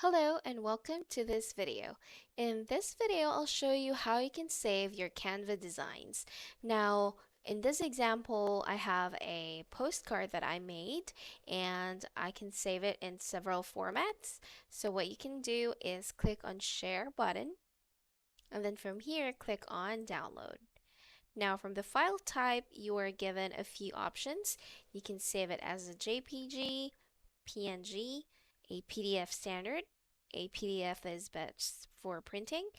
Hello and welcome to this video. In this video, I'll show you how you can save your Canva designs. Now, in this example, I have a postcard that I made and I can save it in several formats. So what you can do is click on Share button and then from here, click on Download. Now from the file type, you are given a few options. You can save it as a JPG, PNG, a PDF standard, a PDF that is best for printing,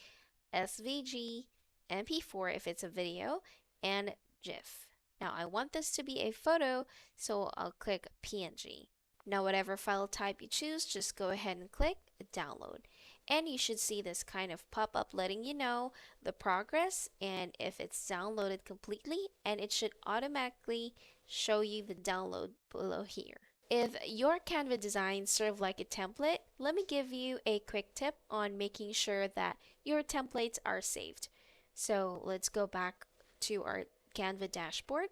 SVG, MP4 if it's a video, and GIF. Now I want this to be a photo, so I'll click PNG. Now whatever file type you choose, just go ahead and click download. And you should see this kind of pop-up letting you know the progress and if it's downloaded completely, and it should automatically show you the download below here. If your Canva designs serve like a template, let me give you a quick tip on making sure that your templates are saved. So let's go back to our Canva dashboard.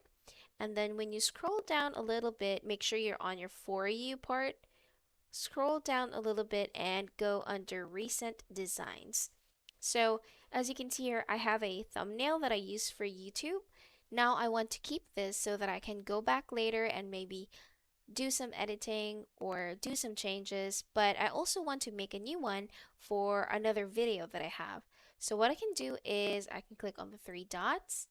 And then when you scroll down a little bit, make sure you're on your For You part. Scroll down a little bit and go under Recent Designs. So as you can see here, I have a thumbnail that I use for YouTube. Now I want to keep this so that I can go back later and maybe do some editing or do some changes, but I also want to make a new one for another video that I have. So what I can do is I can click on the three dots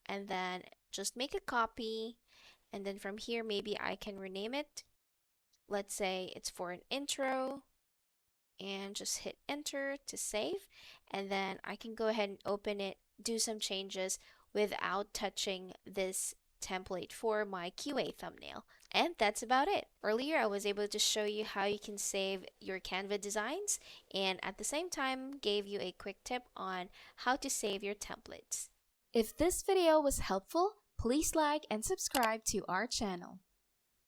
and then just make a copy, and then from here maybe I can rename it. Let's say it's for an intro and just hit enter to save, and then I can go ahead and open it, do some changes without touching this template for my QA thumbnail. And that's about it. Earlier, I was able to show you how you can save your Canva designs and at the same time gave you a quick tip on how to save your templates. If this video was helpful, please like and subscribe to our channel.